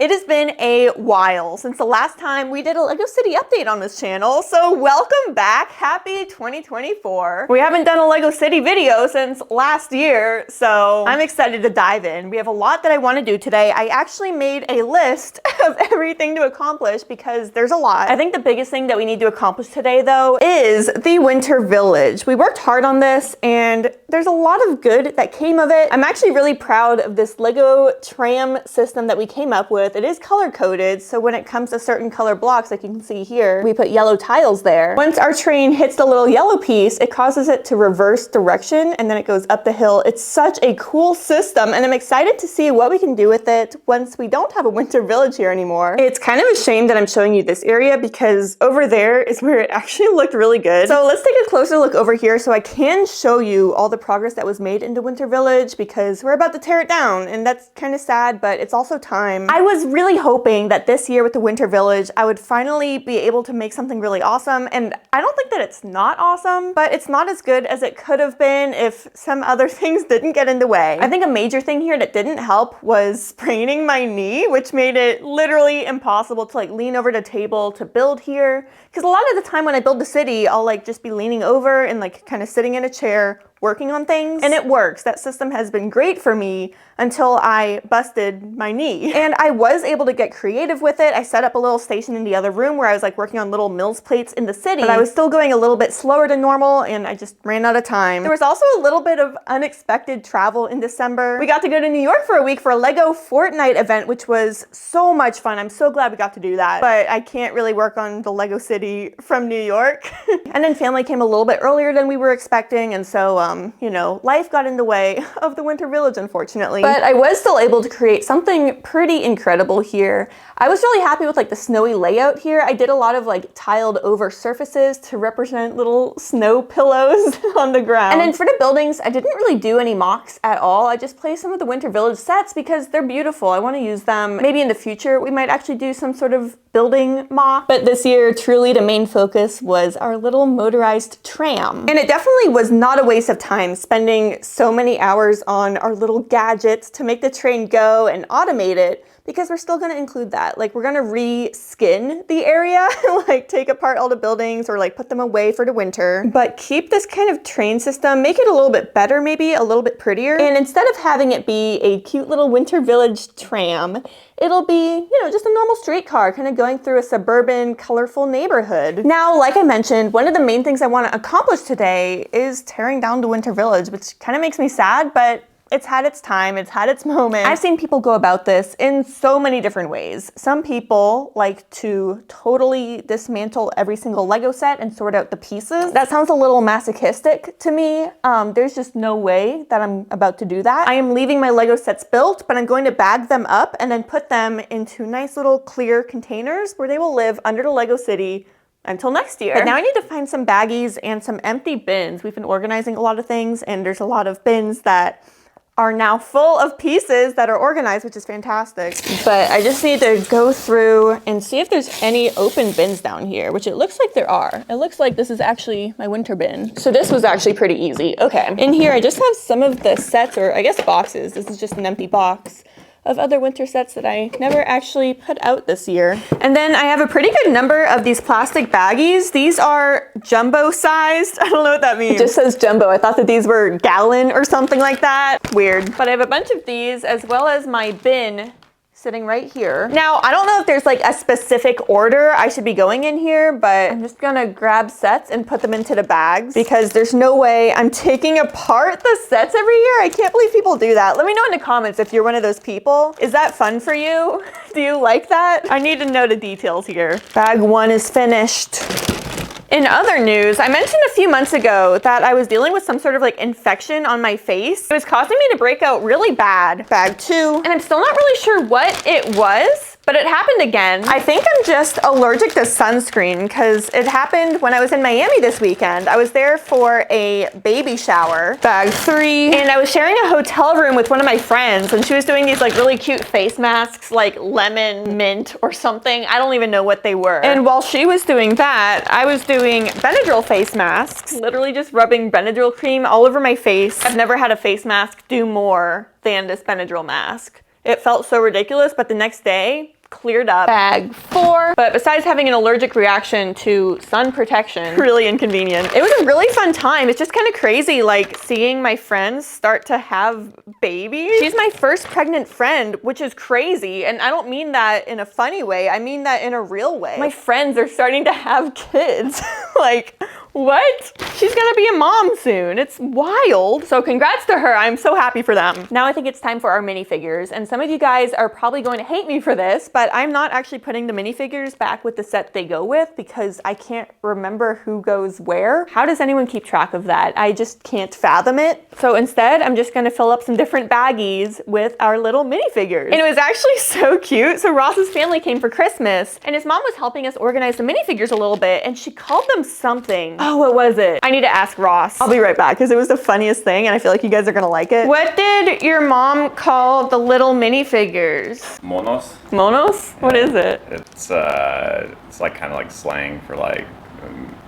It has been a while since the last time we did a LEGO City update on this channel, so welcome back. Happy 2024. We haven't done a LEGO City video since last year, so I'm excited to dive in. We have a lot that I want to do today. I actually made a list of everything to accomplish because there's a lot. I think the biggest thing that we need to accomplish today, though, is the Winter Village. We worked hard on this, and there's a lot of good that came of it. I'm actually really proud of this LEGO tram system that we came up with. It is color coded, so when it comes to certain color blocks, like you can see here, we put yellow tiles there. Once our train hits the little yellow piece, it causes it to reverse direction and then it goes up the hill. It's such a cool system, and I'm excited to see what we can do with it once we don't have a Winter Village here anymore. It's kind of a shame that I'm showing you this area because over there is where it actually looked really good. So let's take a closer look over here so I can show you all the progress that was made into Winter Village, because we're about to tear it down, and that's kind of sad, but it's also time. I was really hoping that this year with the Winter Village, I would finally be able to make something really awesome, and I don't think that it's not awesome, but it's not as good as it could have been if some other things didn't get in the way. I think a major thing here that didn't help was spraining my knee, which made it literally impossible to like lean over the table to build here, because a lot of the time when I build the city, I'll like just be leaning over and like kind of sitting in a chair working on things, and it works. That system has been great for me until I busted my knee. And I was able to get creative with it. I set up a little station in the other room where I was like working on little mills plates in the city, but I was still going a little bit slower than normal, and I just ran out of time. There was also a little bit of unexpected travel in December. We got to go to New York for a week for a LEGO Fortnite event, which was so much fun. I'm so glad we got to do that, but I can't really work on the LEGO City from New York. And then family came a little bit earlier than we were expecting, and so you know, life got in the way of the Winter Village, unfortunately. But I was still able to create something pretty incredible here. I was really happy with like the snowy layout here. I did a lot of like tiled over surfaces to represent little snow pillows on the ground. And then for the buildings, I didn't really do any mocks at all. I just placed some of the Winter Village sets because they're beautiful. I want to use them. Maybe in the future, we might actually do some sort of building mock. But this year, truly the main focus was our little motorized tram. And it definitely was not a waste of time spending so many hours on our little gadgets to make the train go and automate it, because we're still going to include that. Like, we're going to re-skin the area, like take apart all the buildings or like put them away for the winter, but keep this kind of train system, make it a little bit better, maybe a little bit prettier. And instead of having it be a cute little Winter Village tram, it'll be, you know, just a normal streetcar kind of going through a suburban, colorful neighborhood. Now, like I mentioned, one of the main things I want to accomplish today is tearing down the Winter Village, which kind of makes me sad, but it's had its time, it's had its moment. I've seen people go about this in so many different ways. Some people like to totally dismantle every single LEGO set and sort out the pieces. That sounds a little masochistic to me. There's just no way that I'm about to do that. I am leaving my LEGO sets built, but I'm going to bag them up and then put them into nice little clear containers where they will live under the LEGO City until next year. But now I need to find some baggies and some empty bins. We've been organizing a lot of things, and there's a lot of bins that are now full of pieces that are organized, which is fantastic. But I just need to go through and see if there's any open bins down here, which it looks like there are. It looks like this is actually my winter bin. So this was actually pretty easy. Okay, in here I just have some of the sets, or I guess boxes. This is just an empty box of other winter sets that I never actually put out this year. And then I have a pretty good number of these plastic baggies. These are jumbo sized. I don't know what that means. It just says jumbo. I thought that these were gallon or something like that. Weird. But I have a bunch of these, as well as my bin sitting right here. Now, I don't know if there's like a specific order I should be going in here, but I'm just gonna grab sets and put them into the bags, because there's no way I'm taking apart the sets every year. I can't believe people do that. Let me know in the comments if you're one of those people. Is that fun for you? Do you like that? I need to know the details here. Bag one is finished. In other news, I mentioned a few months ago that I was dealing with some sort of like infection on my face. It was causing me to break out really bad. Bag two, and I'm still not really sure what it was, but it happened again. I think I'm just allergic to sunscreen, because it happened when I was in Miami this weekend. I was there for a baby shower. Bag three, and I was sharing a hotel room with one of my friends, and she was doing these like really cute face masks, like lemon mint or something. I don't even know what they were. And while she was doing that, I was doing Benadryl face masks, literally just rubbing Benadryl cream all over my face. I've never had a face mask do more than this Benadryl mask. it felt so ridiculous, but the next day, cleared up. Bag 4. But besides having an allergic reaction to sun protection, really inconvenient. It was a really fun time. It's just kind of crazy, like seeing my friends start to have babies. She's my first pregnant friend, which is crazy. And I don't mean that in a funny way. I mean that in a real way. My friends are starting to have kids. Like, what? She's gonna be a mom soon. It's wild. So congrats to her. I'm so happy for them. Now I think it's time for our minifigures. And some of you guys are probably going to hate me for this, but I'm not actually putting the minifigures back with the set they go with because I can't remember who goes where. How does anyone keep track of that? I just can't fathom it. So instead, I'm just gonna fill up some different baggies with our little minifigures. And it was actually so cute. So Ross's family came for Christmas and his mom was helping us organize the minifigures a little bit and she called them something. Oh, what was it? I need to ask Ross. I'll be right back because it was the funniest thing and I feel like you guys are gonna like it. What did your mom call the little minifigures? Monos. Monos? What is it? It's like kind of like slang for like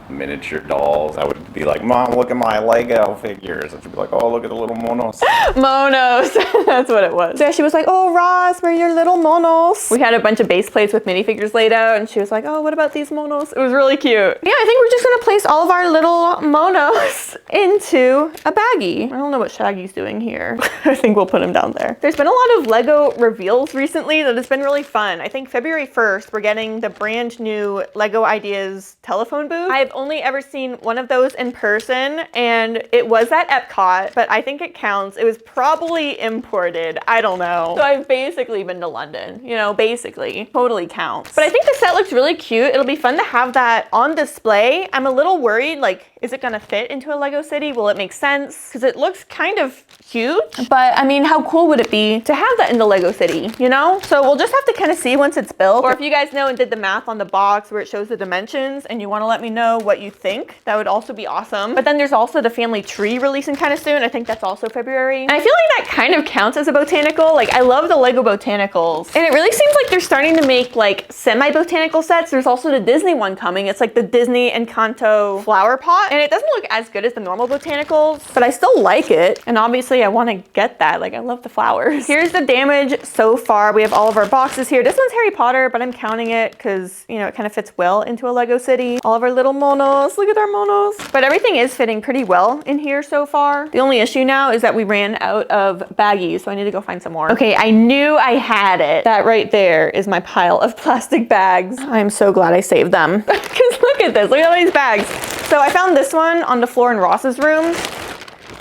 miniature dolls. I would be like, Mom, look at my Lego figures. And she'd be like, oh, look at the little monos. Monos. That's what it was. So she was like, oh, Ross, we're your little monos. We had a bunch of base plates with minifigures laid out and she was like, oh, what about these monos? It was really cute. Yeah, I think we're just gonna place all of our little monos into a baggie. I don't know what Shaggy's doing here. I think we'll put him down there. There's been a lot of Lego reveals recently that has been really fun. I think February 1st, we're getting the brand new Lego Ideas telephone booth. I've only ever seen one of those in person and it was at Epcot, but I think it counts. It was probably imported. I don't know. So I've basically been to London, you know, basically. Totally counts. But I think the set looks really cute. It'll be fun to have that on display. I'm a little worried, like, is it gonna fit into a Lego city? Will it make sense? Because it looks kind of huge, but I mean, how cool would it be to have that in the Lego city, you know? So we'll just have to kind of see once it's built. Or if you guys know and did the math on the box where it shows the dimensions and you wanna let me know what you think, that would also be awesome. But then there's also the family tree releasing kind of soon. I think that's also February. And I feel like that kind of counts as a botanical. Like, I love the Lego botanicals. And it really seems like they're starting to make like semi-botanical sets. There's also the Disney one coming. It's like the Disney Encanto flower pot. And it doesn't look as good as the normal botanicals, but I still like it. And obviously I want to get that. Like, I love the flowers. Here's the damage so far. We have all of our boxes here. This one's Harry Potter, but I'm counting it because, you know, it kind of fits well into a Lego city. All of our little monos. Look at our monos. But everything is fitting pretty well in here so far. The only issue now is that we ran out of baggies, so I need to go find some more. Okay, I knew I had it. That right there is my pile of plastic bags. I'm so glad I saved them. Because look at this. Look at all these bags. So I found this one on the floor in Ross's room.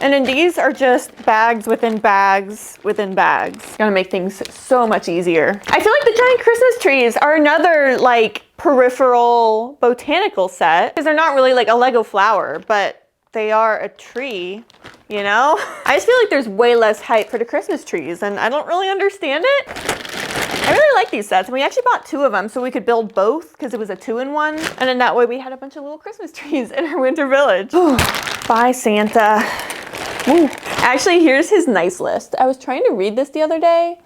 And then these are just bags within bags within bags. It's gonna make things so much easier. I feel like the giant Christmas trees are another like peripheral botanical set because they're not really like a Lego flower, but they are a tree, you know? I just feel like there's way less hype for the Christmas trees and I don't really understand it. I really like these sets and we actually bought 2 of them so we could build both because it was a 2-in-1 and then that way we had a bunch of little Christmas trees in our winter village. Bye, Santa. Ooh. Actually, here's his nice list. I was trying to read this the other day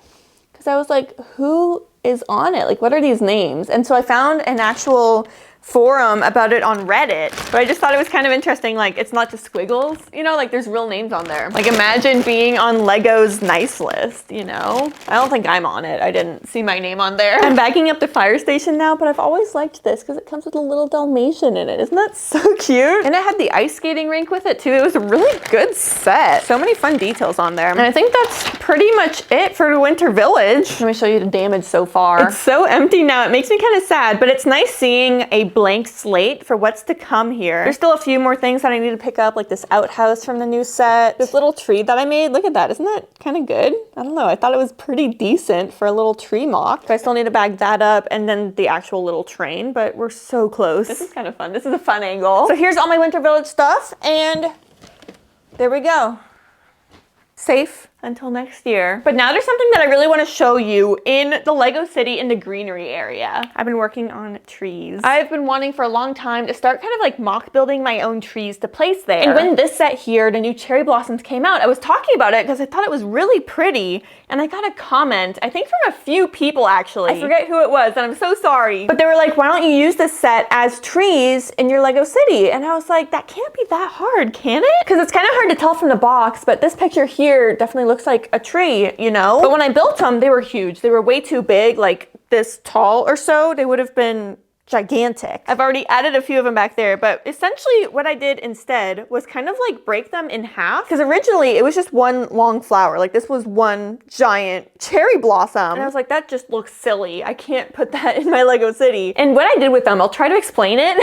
because I was like, who is on it? Like, what are these names? And so I found an actual forum about it on Reddit, but I just thought it was kind of interesting. Like, it's not just squiggles, you know, like there's real names on there. Like, imagine being on Lego's nice list, you know? I don't think I'm on it. I didn't see my name on there. I'm backing up the fire station now, but I've always liked this because it comes with a little Dalmatian in it. Isn't that so cute? And it had the ice skating rink with it too. It was a really good set. So many fun details on there. And I think that's pretty much it for the Winter Village. Let me show you the damage so far. It's so empty now. It makes me kind of sad, but it's nice seeing a blank slate for what's to come here. There's still a few more things that I need to pick up, like this outhouse from the new set. This little tree that I made, look at that. Isn't that kind of good? I don't know. I thought it was pretty decent for a little tree mock. But I still need to bag that up and then the actual little train, but we're so close. This is kind of fun. This is a fun angle. So here's all my Winter Village stuff and there we go. Safe until next year. But now there's something that I really want to show you in the Lego City in the greenery area. I've been working on trees. I've been wanting for a long time to start kind of like mock building my own trees to place there. And when this set here, the new cherry blossoms came out, I was talking about it because I thought it was really pretty. And I got a comment, I think from a few people actually. I forget who it was and I'm so sorry. But they were like, why don't you use this set as trees in your Lego City? And I was like, that can't be that hard, can it? Because it's kind of hard to tell from the box, but this picture here definitely looks looks like a tree, you know? But when I built them, they were huge. They were way too big, like this tall or so. They would have been gigantic. I've already added a few of them back there, but essentially what I did instead was kind of like break them in half, because originally it was just one long flower. Like this was one giant cherry blossom. And I was like, that just looks silly. I can't put that in my Lego city. And what I did with them, I'll try to explain it,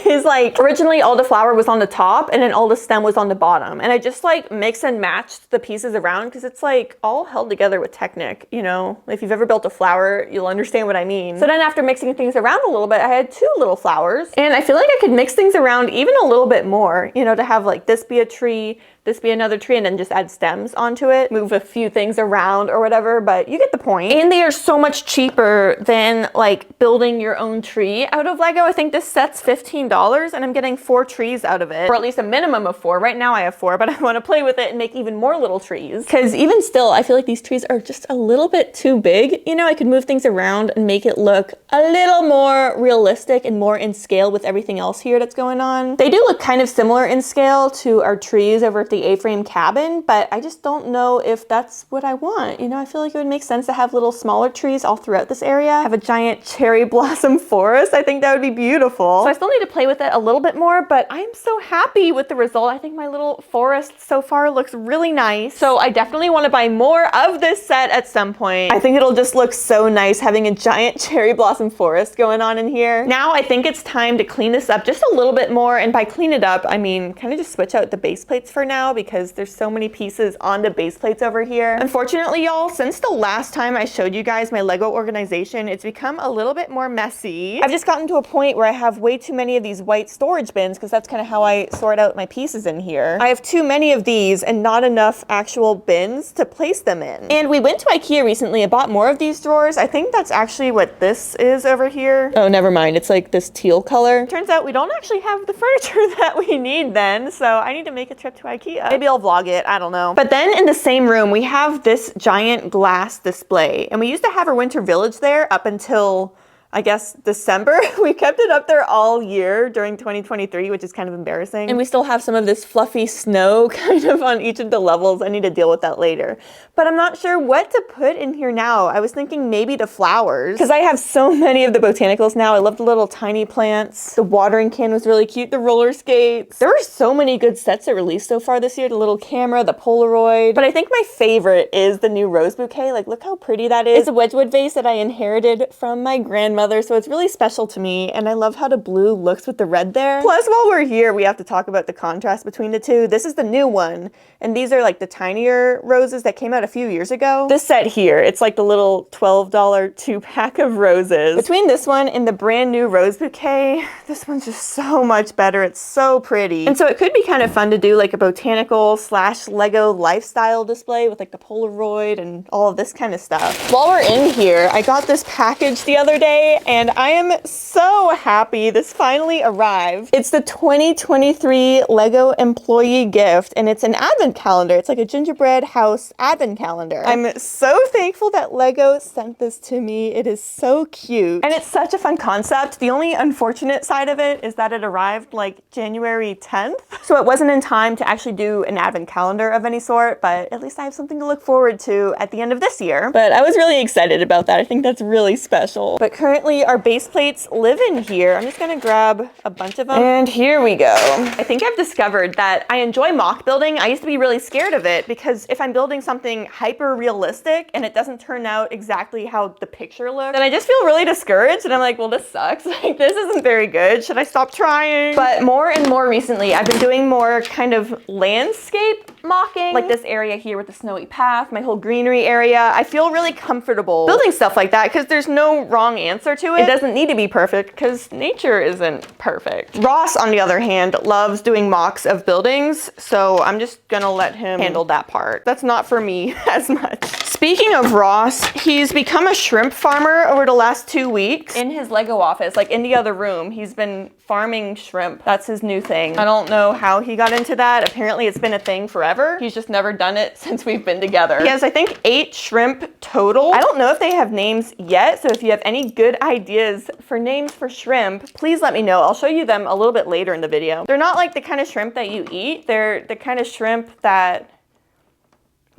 is like originally all the flower was on the top and then all the stem was on the bottom. And I just like mix and matched the pieces around because it's like all held together with Technic, you know? If you've ever built a flower, you'll understand what I mean. So then after mixing things around a little bit, I had 2 little flowers, and I feel like I could mix things around even a little bit more, you know, to have like this be a tree, this be another tree, and then just add stems onto it, move a few things around or whatever, but you get the point. And they are so much cheaper than like building your own tree out of Lego. I think this set's $15 and I'm getting 4 trees out of it, or at least a minimum of 4. Right now I have 4, but I want to play with it and make even more little trees, because even still, I feel like these trees are just a little bit too big. You know, I could move things around and make it look a little more realistic and more in scale with everything else here that's going on. They do look kind of similar in scale to our trees over at the A-frame cabin, but I just don't know if that's what I want. You know, I feel like it would make sense to have little smaller trees all throughout this area. Have a giant cherry blossom forest. I think that would be beautiful. So I still need to play with it a little bit more, but I'm so happy with the result. I think my little forest so far looks really nice. So I definitely want to buy more of this set at some point. I think it'll just look so nice having a giant cherry blossom forest going on in here. Now I think it's time to clean this up just a little bit more, and by clean it up, I mean kind of just switch out the base plates for now, because there's so many pieces on the base plates over here. Unfortunately, y'all, since the last time I showed you guys my Lego organization, it's become a little bit more messy. I've just gotten to a point where I have way too many of these white storage bins, because that's kind of how I sort out my pieces in here. I have too many of these and not enough actual bins to place them in. And we went to IKEA recently and bought more of these drawers. I think that's actually what this is over here. Oh, never mind. It's like this teal color. Turns out we don't actually have the furniture that we need then, so I need to make a trip to IKEA. Maybe I'll vlog it, I don't know. But then in the same room, we have this giant glass display, and we used to have our winter village there up until, I guess, December. We kept it up there all year during 2023, which is kind of embarrassing. And we still have some of this fluffy snow kind of on each of the levels. I need to deal with that later. But I'm not sure what to put in here now. I was thinking maybe the flowers, because I have so many of the botanicals now. I love the little tiny plants. The watering can was really cute. The roller skates. There are so many good sets that released so far this year. The little camera, the Polaroid. But I think my favorite is the new rose bouquet. Like, look how pretty that is. It's a Wedgwood vase that I inherited from my grandmother, so it's really special to me, and I love how the blue looks with the red there. Plus, while we're here, we have to talk about the contrast between the two. This is the new one, and these are like the tinier roses that came out a few years ago. This set here, it's like the little $12 2-pack of roses. Between this one and the brand new rose bouquet, this one's just so much better. It's so pretty. And so it could be kind of fun to do like a botanical / Lego lifestyle display with like the Polaroid and all of this kind of stuff. While we're in here, I got this package the other day, and I am so happy this finally arrived. It's the 2023 Lego employee gift, and it's an advent calendar. It's like a gingerbread house advent calendar. I'm so thankful that Lego sent this to me. It is so cute, and it's such a fun concept. The only unfortunate side of it is that it arrived like January 10th, so it wasn't in time to actually do an advent calendar of any sort, but at least I have something to look forward to at the end of this year. But I was really excited about that. I think that's really special. But currently our base plates live in here. I'm just gonna grab a bunch of them, and here we go. I think I've discovered that I enjoy mock building. I used to be really scared of it, because if I'm building something hyper realistic and it doesn't turn out exactly how the picture looks, then I just feel really discouraged, and I'm like, well, this sucks. Like, this isn't very good. Should I stop trying? But more and more recently, I've been doing more kind of landscape mocking, like this area here with the snowy path, my whole greenery area. I feel really comfortable building stuff like that, because there's no wrong answer to it. It doesn't need to be perfect, because nature isn't perfect. Ross, on the other hand, loves doing mocks of buildings, so I'm just gonna let him handle that part. That's not for me as much. Speaking of Ross, he's become a shrimp farmer over the last 2 weeks. In his Lego office, like in the other room, he's been farming shrimp. That's his new thing. I don't know how he got into that. Apparently it's been a thing forever. He's just never done it since we've been together. He has, I think, 8 shrimp total. I don't know if they have names yet, so if you have any good ideas for names for shrimp, please let me know. I'll show you them a little bit later in the video. They're not like the kind of shrimp that you eat. They're the kind of shrimp that,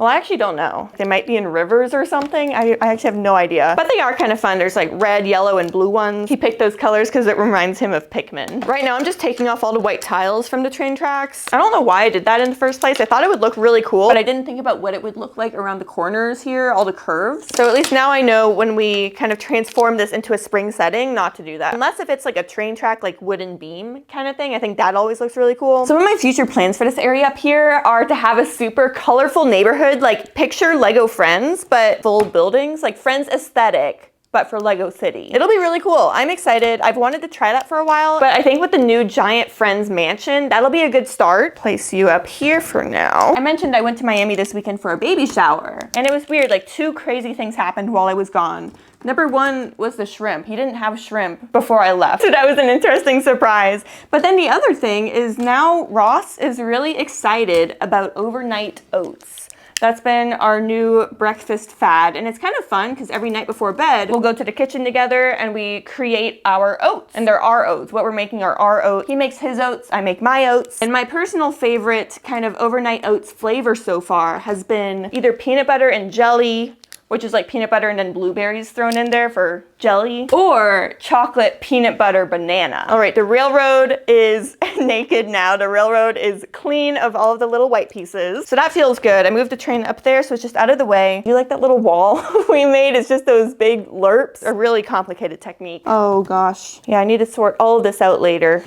Well, I actually don't know. They might be in rivers or something. I actually have no idea. But they are kind of fun. There's like red, yellow, and blue ones. He picked those colors because it reminds him of Pikmin. Right now, I'm just taking off all the white tiles from the train tracks. I don't know why I did that in the first place. I thought it would look really cool, but I didn't think about what it would look like around the corners here, all the curves. So at least now I know when we kind of transform this into a spring setting, not to do that. Unless if it's like a train track, like wooden beam kind of thing. I think that always looks really cool. Some of my future plans for this area up here are to have a super colorful neighborhood, like picture Lego Friends, but full buildings, like Friends aesthetic, but for Lego City. It'll be really cool. I'm excited. I've wanted to try that for a while, but I think with the new giant Friends mansion, that'll be a good start. Place you up here for now. I mentioned I went to Miami this weekend for a baby shower, and it was weird. Like 2 crazy things happened while I was gone. Number 1 was the shrimp. He didn't have shrimp before I left. So that was an interesting surprise. But then the other thing is now Ross is really excited about overnight oats. That's been our new breakfast fad, and it's kind of fun because every night before bed, we'll go to the kitchen together and we create our oats. And they're our oats. What we're making are our oats. He makes his oats, I make my oats. And my personal favorite kind of overnight oats flavor so far has been either peanut butter and jelly, which is like peanut butter and then blueberries thrown in there for jelly, or chocolate peanut butter banana. All right, the railroad is naked now. The railroad is clean of all of the little white pieces. So that feels good. I moved the train up there, so it's just out of the way. You like that little wall we made? It's just those big lerps. A really complicated technique. Oh gosh. Yeah, I need to sort all of this out later.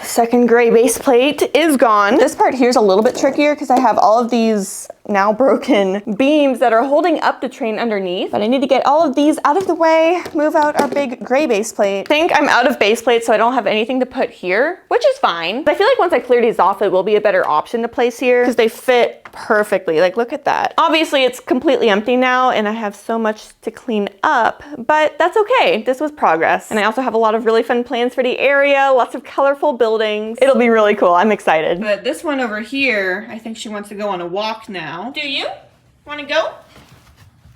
Second gray base plate is gone. This part here is a little bit trickier because I have all of these now broken beams that are holding up the train underneath. But I need to get all of these out of the way, move out our big gray base plate. I think I'm out of base plates, so I don't have anything to put here, which is fine. But I feel like once I clear these off, it will be a better option to place here because they fit perfectly. Like, look at that. Obviously, it's completely empty now and I have so much to clean up, but that's okay. This was progress. And I also have a lot of really fun plans for the area, lots of colorful buildings. It'll be really cool. I'm excited. But this one over here, I think she wants to go on a walk now. Do you want to go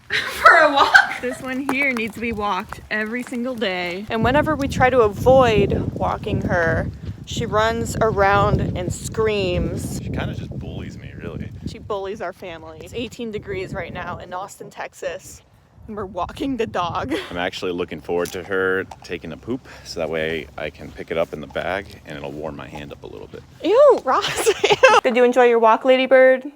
for a walk? This one here needs to be walked every single day. And whenever we try to avoid walking her, she runs around and screams. She kind of just bullies me, really. She bullies our family. It's 18 degrees right now in Austin, Texas. And we're walking the dog. I'm actually looking forward to her taking a poop, so that way I can pick it up in the bag and it'll warm my hand up a little bit. Ew, Ross. Ew. Did you enjoy your walk, Ladybird?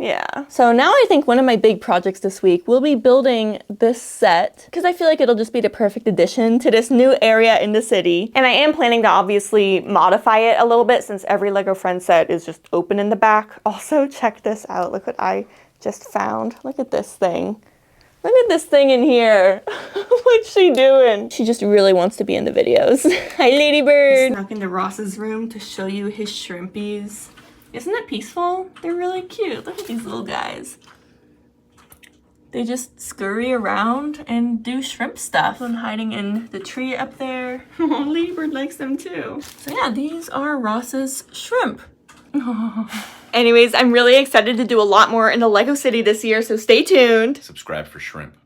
Yeah. So now I think one of my big projects this week will be building this set because I feel like it'll just be the perfect addition to this new area in the city. And I am planning to obviously modify it a little bit since every Lego Friends set is just open in the back. Also, check this out. Look what I just found. Look at this thing. Look at this thing in here. What's she doing? She just really wants to be in the videos. Hi, Ladybird. Snuck into Ross's room to show you his shrimpies. Isn't it peaceful? They're really cute. Look at these little guys. They just scurry around and do shrimp stuff. One hiding in the tree up there. Oh, Ladybird likes them too. So yeah, these are Ross's shrimp. Anyways, I'm really excited to do a lot more in the Lego City this year, so stay tuned. Subscribe for shrimp.